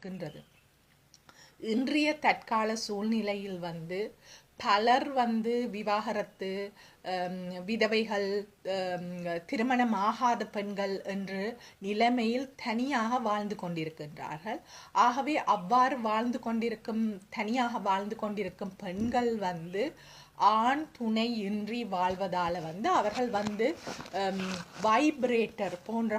இருக்கின்றது. இன்றைய தற்கால சூழ்நிலையில் வந்து பலர் வந்து விவாகரத்து, விதவைகள், திருமணமாகாத பெண்கள் என்று நிலைமையில் தனியாக வாழ்ந்து கொண்டிருக்கின்றார்கள். ஆகவே அவ்வாறு தனியாக வாழ்ந்து கொண்டிருக்கும் பெண்கள் வந்து ஆண் துணை இன்றி வாழ்வதால வந்து அவர்கள் வந்து வைப்ரேட்டர் போன்ற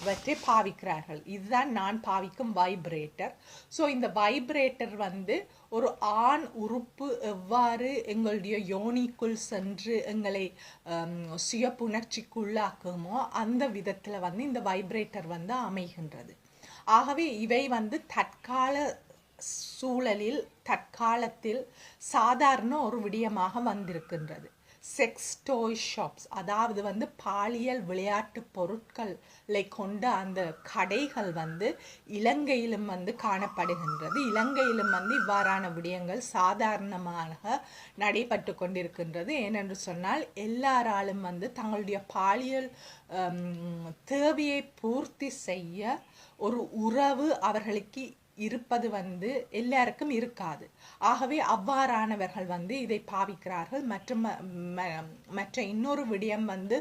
வற்றை பாவிக்கிறார்கள். இதுதான் நான் பாவிக்கும் வைப்ரேட்டர். ஸோ இந்த வைப்ரேட்டர் வந்து ஒரு ஆண் உறுப்பு எவ்வாறு எங்களுடைய யோனிக்குள் சென்று எங்களை சுய புணர்ச்சிக்குள்ளாக்குமோ அந்த விதத்தில் வந்து இந்த வைப்ரேட்டர் வந்து அமைகின்றது. ஆகவே இவை வந்து தற்காலத்தில் சாதாரண ஒரு விடயமாக வந்திருக்கின்றது. செக்ஸ் டாய் ஷாப்ஸ், அதாவது வந்து பாலியல் விளையாட்டு பொருட்களை கொண்ட அந்த கடைகள் வந்து இலங்கையிலும் வந்து காணப்படுகின்றது. இலங்கையிலும் வந்து இவ்வாறான விடயங்கள் சாதாரணமாக நடைபெற்று கொண்டிருக்கின்றது. ஏனென்று சொன்னால் எல்லாராலும் வந்து தங்களுடைய பாலியல் தேவையை பூர்த்தி செய்ய ஒரு உறவு அவர்களுக்கு இருப்பது வந்து எல்லாருக்கும் இருக்காது. ஆகவே அவ்வாறானவர்கள் வந்து இதை பாவிக்கிறார்கள். மற்ற இன்னொரு விடயம் வந்து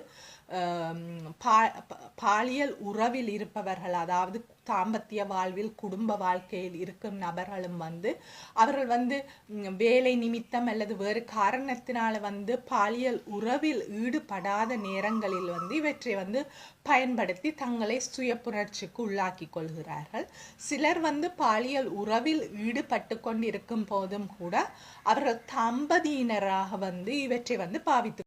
பாலியல் உறவில் இருப்பவர்கள், அதாவது தாம்பத்திய வாழ்வில் குடும்ப வாழ்க்கையில் இருக்கும் நபர்களும் வந்து அவர்கள் வந்து வேலை நிமித்தம் அல்லது வேறு காரணத்தினால வந்து பாலியல் உறவில் ஈடுபடாத நேரங்களில் வந்து இவற்றை வந்து பயன்படுத்தி தங்களை சுய புணர்ச்சிக்கு உள்ளாக்கி கொள்கிறார்கள். சிலர் வந்து பாலியல் உறவில் ஈடுபட்டு கொண்டிருக்கும் போதும் கூட அவர்கள் தம்பதியினராக வந்து இவற்றை வந்து பாவித்து